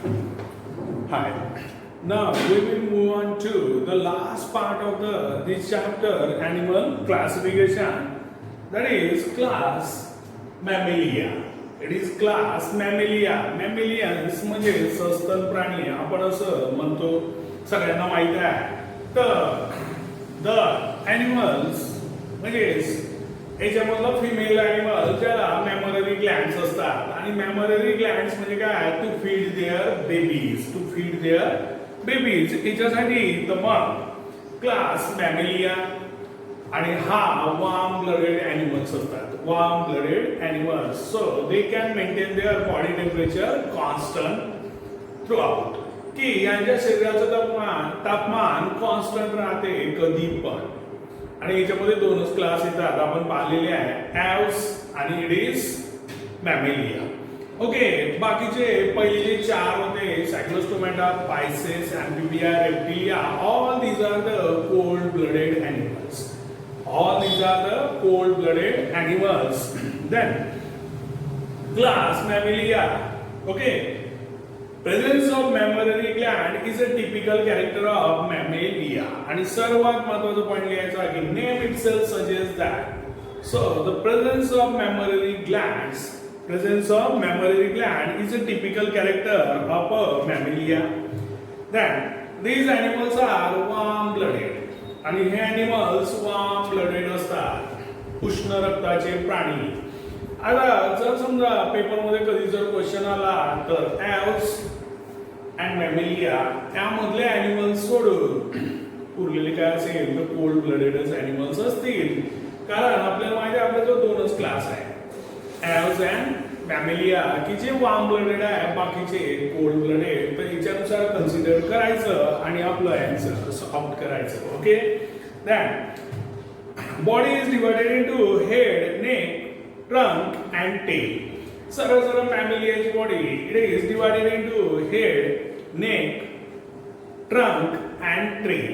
Hi. Now we will move on to the last part of this chapter, animal classification. That is class Mammalia. It is class Mammalia. Mammalians म्हणजे सस्तन प्राणी आपण असं म्हणतो, सगळ्यांना माहित आहे. तर द ॲनिमल्स म्हणजे याच्यामधलं फिमेल ॲनिमल ज्याला मॅमररी ग्लँड्स असतात. आणि मॅमररी ग्लँड्स म्हणजे काय, to feed their babies. To feed their babies याच्यासाठी तर मग क्लास मॅमेलिया. आणि हा वार्म ब्लडेड ॲनिमल्स असतात. Warm blooded animals, so they can maintain their body temperature constant throughout. की यांच्या शरीराचं तापमान कॉन्स्टंट राहते कधी पण. आणि याच्यामध्ये दोनच क्लास येतात, आपण पाहिलेले आहे, एव्स आणि इट इज मॅमेलिया. ओके, बाकीचे पहिले जे चार होते, cyclostomata, pisces, amphibia, reptilia, all these are the cold blooded animals. All these are the cold-blooded animals. Then, class Mammalia. Okay, presence of mammary gland is a typical character of Mammalia. आणि सर्वात महत्त्वाचं point लिहायचा की name itself suggests that. So, the presence of mammary glands is a typical character of a Mammalia. Then, these animals are warm-blooded. आणि हे animals warm blooded असतात, उष्ण रक्ताचे प्राणी. आता जर समजा पेपरमध्ये कधी जर क्वेश्चन आला तर एव्स अँड मॅमेलिया यामधले ॲनिमल्स सोडून उरलेले काय असेल तर कोल्ड ब्लडेडच ॲनिमल्स असतील. कारण आपल्याला माहिती आहे आपला जो दोनच क्लास आहे, एव्स अँड मॅमेलिया, की जे वार्म ब्लडेड आहे, बाकीचे कोल्ड ब्लडेड. तर याच्यानुसार कन्सिडर करायचं आणि आपलं आन्सर ऑप्ट करायचं. Okay, then body is divided into head, neck, trunk and tail. सरळ सरळ मॅमेलियाची body it is divided into head, neck, trunk and tail.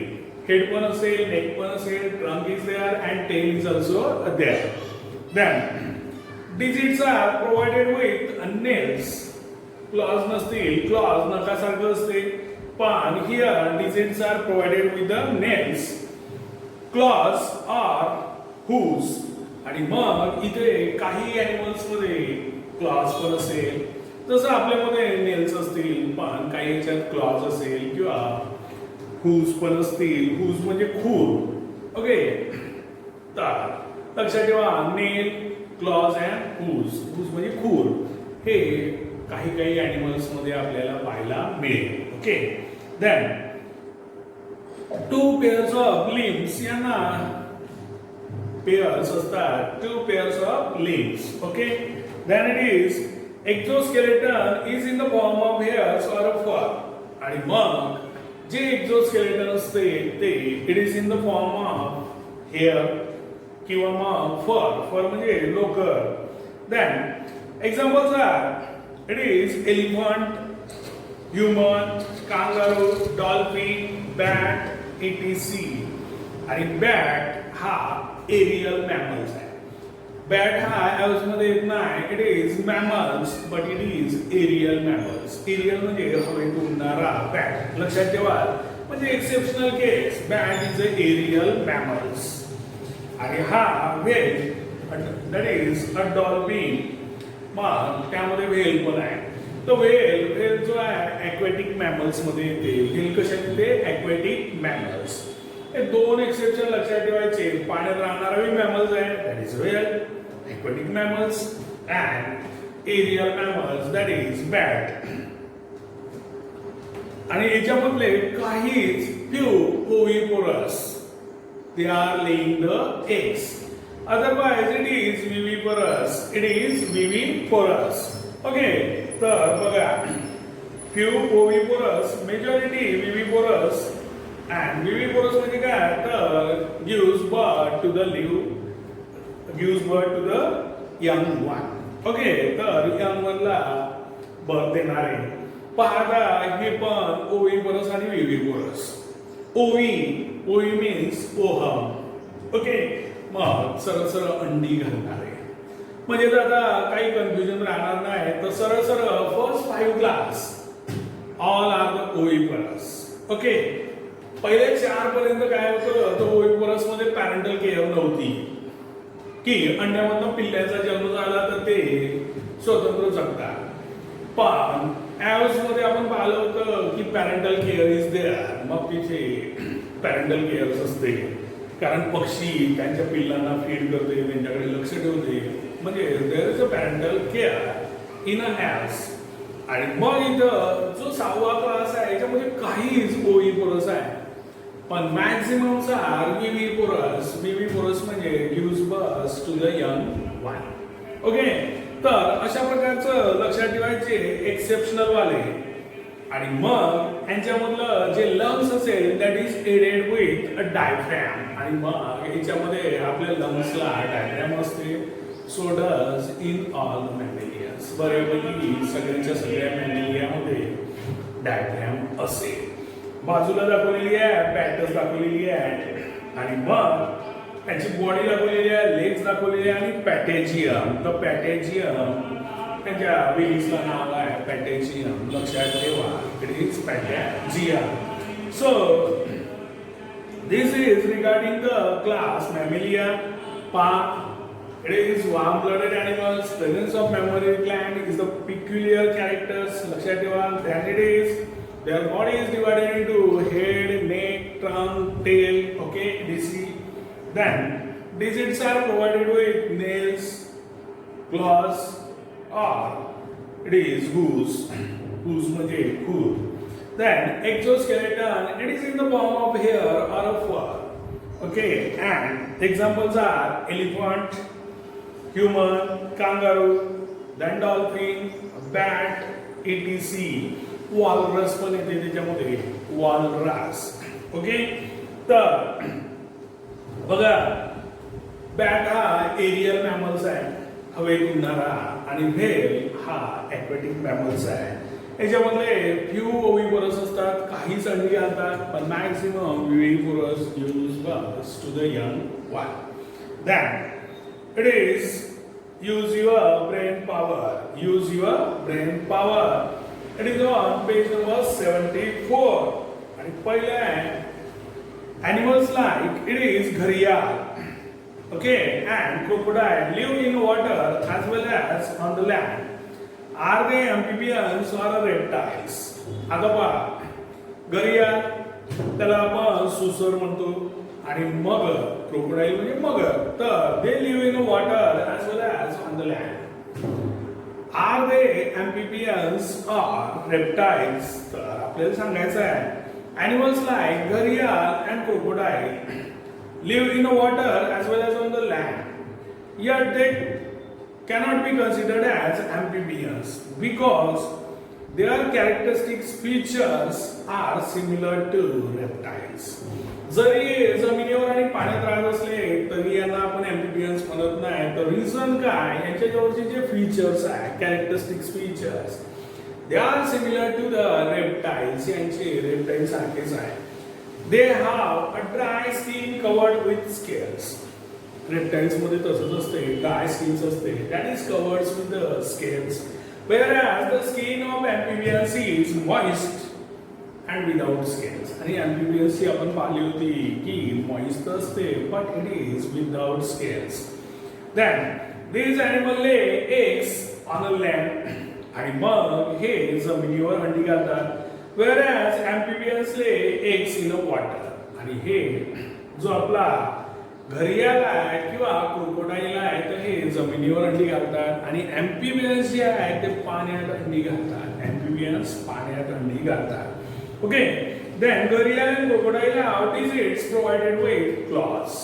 Head पण असेल, नेक पण असेल, trunk is there and tail is also there. Then digits are provided with nails. Claws नसतील, claws नखासारखं असते, पण here digits are provided with the nails. Claws are hooves. आणि मग इथे काही एनिमल्स मध्ये क्लॉज पण असेल, जसं आपल्यामध्ये नेल्स असतील, पण काही याच्यात क्लॉज असेल किंवा हूज पण असतील. हूज म्हणजे खूर. ओके, तर लक्षात ठेवा, नेल, क्लॉज अँड हूज. हूज म्हणजे खूर. हे काही काही ॲनिमल्स मध्ये आपल्याला पाहायला मिळेल. Okay, then two pairs of limbs, यांना पेअर्स असतात, two pairs of limbs. Okay, then it is exoskeleton is in the form of hairs or a fur. आणि मग जे एक्झोस्केलेटन असते ते it is in the form of hair किंवा मग fur म्हणजे लोकर. Then examples are it is elephant, human, kangaroo, dolphin, bat, etc. आणि बॅट हा एरियल मॅमल्स आहे. बॅट हा एव्स मध्ये येत नाही, it is mammals but it is aerial mammals. Aerial म्हणजे हवेत उडणारा बॅट. लक्षात ठेवा, म्हणजे exceptional case, bat is a aerial mammals. आणि हा whale, that is a dolphin, मग त्यामध्ये व्हेल पण आहे. तो व्हेल जो आहे ॲक्वॅटिक मॅमल्स मध्ये येते. व्हेल कशात येते? Aquatic mammals. हे दोन एक्सेप्शन लक्षात ठेवायचे. पाण्यात राहणारा मॅमल्स आहे, that is whale, aquatic mammals, and aerial mammals, that is bat. आणि याच्यामधले काहीच few oviparous, they are laying the eggs. Otherwise it is viviparous. It is viviparous. Okay, तर बघा, few oviparous, majority viviparous, and viviparous म्हणजे काय, तर gives birth to the young one. Okay, तर young one ला बर्थ देणारे. पाहता हे पण ओविपरस आणि विविपरस. ओवी मीन्स ओहम. ओके, मग सरळ सरळ अंडी घालणारे. म्हणजे आता काही कन्फ्युजन राहणार नाही, तर सरळ सरळ first 5 class all are the oviparous. Okay, पहिले 4 पर्यंत काय होतं, तर ओविपरस मध्ये पॅरेंटल केअर नव्हती, की अंड्यामधून पिल्ल्याचा जन्म झाला तर ते स्वतंत्र जगतात. पण ॲव्स मध्ये आपण पाहिलं होतं की पॅरेंटल केअर इज देअर. मग तिथे पॅरेंटल केअर असते, कारण पक्षी त्यांच्या पिल्लांना फीड करते, त्यांच्याकडे लक्ष ठेवते, म्हणजे there is a parental care in a Aves. आणि मग इथं जो 6वा क्लास आहे याच्यामध्ये काहीच ओविपोरस आहे, पण मॅक्झिमम आर विविपोरस. विविपोरस म्हणजे gives birth to the young one. Okay, तर अशा प्रकारचं लक्षात ठेवायचे एक्सेप्शनल वाले. आणि मग यांच्यामधलं जे लंग्स असेल that is aided with a diaphragm. आणि मग याच्यामध्ये आपल्या लंग्सला डायफ्रॅम असते. So does in all mammalians. बऱ्यापैकी सगळ्या मॅमेलियामध्ये डायफ्रॅम असेल. बाजूला दाखवलेली आहे पॅटर्स दाखवलेली आहे, आणि मग त्यांची बॉडी दाखवलेली आहे, लेग्स दाखवलेली आहे, आणि पॅटेजियम. तर पॅटेजियम त्यांच्या विंग्सला नाव आहे पॅटेजियम. लक्षात ठेवा, it is patagium. So this is regarding the class mammalia part. It is warm-blooded animals. Presence of mammary gland is the peculiar characters. लक्षात ठेवा. Then it is their body is divided into head, neck, trunk, tail. Okay, this is. Then digits are provided with nails, claws, or it is hooves. Hooves म्हणजे खूर. Then exoskeleton. It is in the form of hair or a fur. Okay, and examples are elephant, human, kangaroo, then dolphin, bat, etc. walrus पण येते त्याच्यामध्ये, walrus. Okay, तर बघा bat हा aerial mammals आहे, हवेत उडणारा, आणि व्हेल हा ॲक्वेटिक मॅमल्स आहे. याच्यामधले फ्यू ओविपोरस असतात, काही अंडी घालतात, पण maximum viviparous gives birth to the young one. Then it is use your brain power. Use your brain power. It is on page number 74. आणि पहिले आहे animals like it is gharial. Okay, and crocodile live in water as well as on the land. Are they amphibians or reptiles? आता पहा, घरियाल त्याला आपण सुसर म्हणतो, आणि मगर क्रोकोडाईल म्हणजे मगर. तर they live in water as well as on the land. Are they amphibians or reptiles? तर आपल्याला सांगायचं आहे animals like gharial and crocodile live in water as well as on the land, yet they cannot be considered as amphibians because their characteristic features are similar to reptiles. जरी जमिनीवर आणि पाण्यात राहत असले तरी यांना आपण एम्फिबियन्स म्हणत नाही. तर रिझन काय, यांच्या जवळचे जे फीचर्स आहे, characteristics features, they are similar to the reptiles. यांचे रेप्टाइल सारखेच आहे. They have a dry skin covered with scales. Reptiles मध्ये तसंच असते, ड्राय स्किन्स असते, that is covered with the scales. whereas the skin of amphibians is moist and without scales. आणि amphibians ची आपण पाहिली होती की moist असते but it is without scales. Then these animal lay eggs on a land. आणि मग हे जमिनीवर अंडी घालतात, whereas amphibians lay eggs in a water. आणि हे जो आपला घरियाल आहे किंवा क्रोकोडाईल आहे तर हे जमिनीवर अंडी घालतात, आणि एम्फिबियन्स जे आहे ते पाण्यात अंडी घालतात. एम्फिबियन्स पाण्यात अंडी घालतात. ओके, देन घरियाल आणि crocodile have digits provided with claws.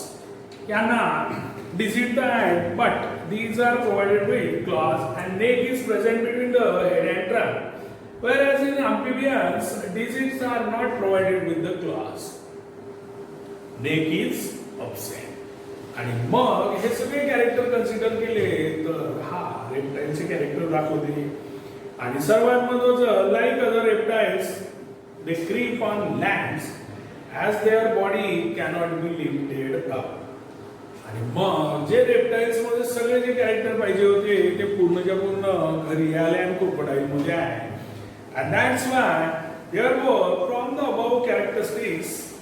यांना digit आहेत but these are provided with claws and neck is present between the head and trunk, whereas in amphibians digits are not provided with the claws. Neck is absent. आणि मग हे सगळे character consider केले तर हा रेप्टाइलचे character दाखवते. आणि सर्वात महत्वाचं, like other reptiles they creep on lands as their body cannot be lifted up. आणि मग जे रेप्टाइल्स मध्ये सगळे जे कॅरेक्टर पाहिजे होते ते पूर्णच्या पूर्ण घरियाल आणि क्रोकोडाईल मध्ये आहे. And that's why Therefore, from the above characteristics,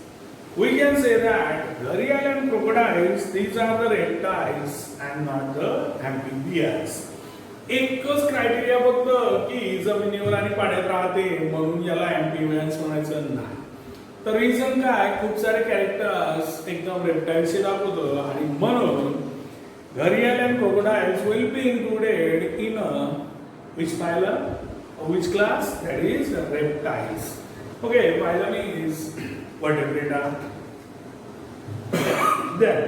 we can say that gharial and crocodiles, these are the reptiles and not the amphibians. एकच क्रायटेरिया फक्त की जमिनीवर आणि पाण्यात राहते म्हणून याला अँफिबियन्स म्हणायचं नाही. तर रिझन काय, खूप सारे कॅरेक्टर्स एकदम रेप्टाइल्सचे दाखवतो आणि म्हणून gharial and crocodiles will be included in which phylum, which class? That is reptiles. Okay, phylum is vertebrata. Then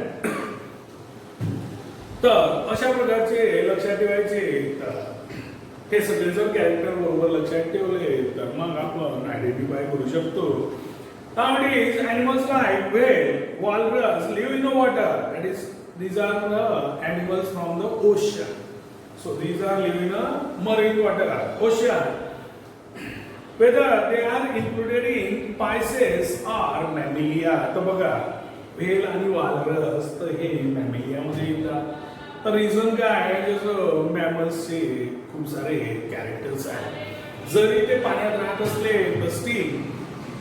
तर अशा प्रकारचे लक्षात ठेवायचे. तर हे सगळे जर कॅरेक्टर बरोबर लक्षात ठेवले तर मग आपण आयडेंटिफाय करू शकतो. Nowadays, animals like whale, walrus live in the water. That is, these are the animals from the ocean. So these are live in a marine water, ocean. Whether they are included in Pisces or Mammalia. तर बघा, whale आणि walrus तर हे Mammalia मध्ये येतात. तर reason काय आहे, जसं मॅमल्सचे खूप सारे कॅरेक्टर्स आहेत. जरी ते पाण्यात राहत असले तर steel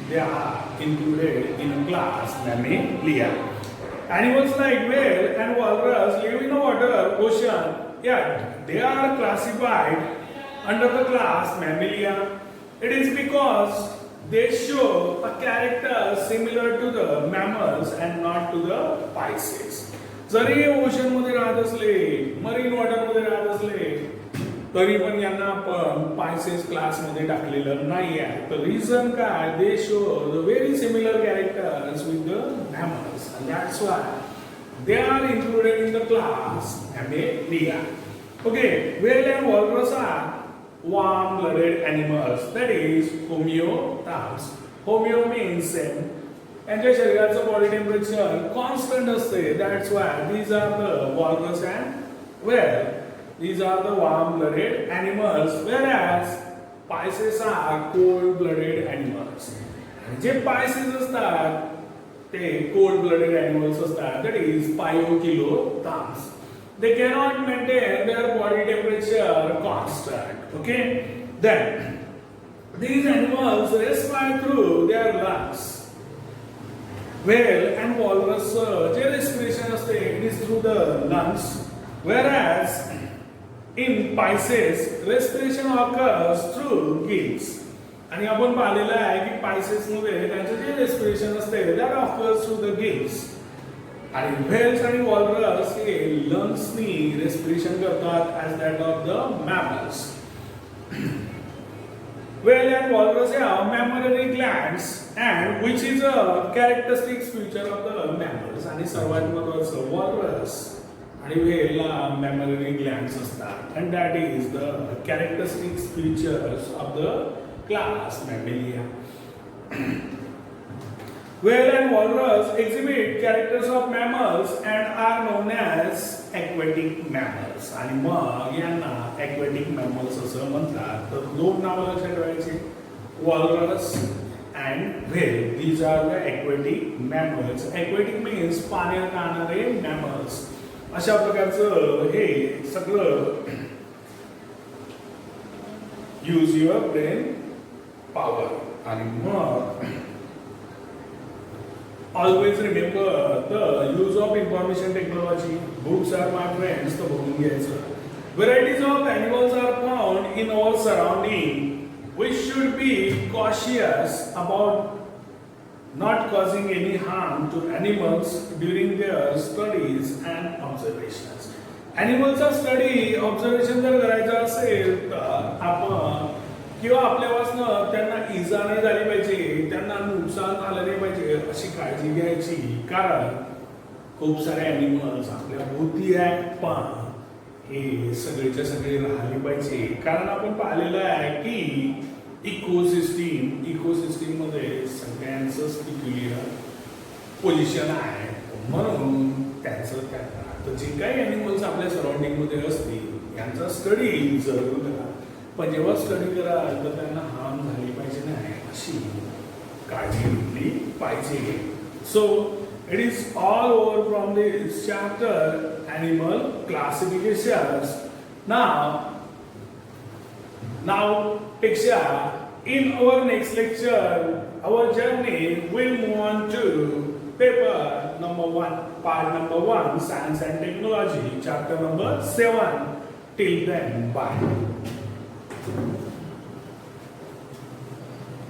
they are included in a class Mammalia. Animals like whale and walrus live in the water, ocean, yet they are classified under the class Mammalia. It is because they show a character similar to the mammals and not to the Pisces. जरी ocean मध्ये राहत असले, marine water मध्ये राहत असले, तरी पण यांना आपण पायसेस क्लास मध्ये टाकलेलं नाही आहे. तर रिझन काय, दे show the very similar characters with the mammals and that's why they are included in the class Mammalia. Okay, whale and walrus are warm-blooded animals, that is homeotherms. Homeo means same. यांच्या शरीराचं body temperature constant असते. That's why these are the walrus and whale. These are the warm-blooded animals, whereas Pisces are cold-blooded animals. जे Pisces असतात ते cold-blooded animals असतात. That is Pyochilotherms. They cannot maintain their body temperature constant. Okay. Then these animals respire through their lungs. Whale and walrus जे respiration असते it is through the lungs, whereas in Pisces respiration occurs through gills. आणि आपण पाहिलेलं आहे की Pisces मध्ये त्यांचे जे respiration असते that occurs through the gills. आणि whales आणि walrus हे lungs नी respiration करतात as that of the mammals. Whale and walrus have mammary glands and which is a characteristic feature of the mammals. आणि सर्वात महत्त्वाचं walrus आणि whale mammary glands असतात and that is the characteristic features of the class Mammalia. Whale and walrus exhibit characters of mammals and are known as aquatic mammals. आणि मग यांना aquatic mammals असं म्हणतात. तर दोन नावं लक्षात ठेवायची, walrus and whale. These are the aquatic mammals. Aquatic means पाण्यात राहणारे mammals. अशा प्रकारचं हे सगळं यूज युअर ब्रेन पॉवर. आणि मग always remember the use of information technology. Books are my friends. तर बघून घ्यायचं. Varieties of animals are found in our surrounding. We should be cautious about not causing any harm to animals during their studies and observations. Animalचा study observation जर करायचं असेल तर आपण किंवा आपल्यापासून त्यांना इजा नाही झाली पाहिजे, त्यांना नुकसान झालं नाही पाहिजे अशी काळजी घ्यायची. कारण खूप सारे ॲनिमल्स आपल्या भोवती आहेत पण हे सगळेच्या सगळे राहिले पाहिजे. कारण आपण पाहिलेलं आहे की इकोसिस्टीम मध्ये सगळ्यांचंच पिक्युलियर पोझिशन आहे. म्हणून त्यांचं त्यांना तर जे काही ॲनिमल्स आपल्या सराउंडिंग मध्ये असतील यांचा स्टडी जरूर करा. पण जेव्हा स्टडी कराल तर त्यांना हार्म झाली पाहिजे नाही अशी काळजी घेतली पाहिजे. So it is all over from this chapter animal classifications. नाव पेक्षा In our next lecture, our journey will move on to paper number 1, part number 1, Science and Technology, chapter number 7. Till then, bye.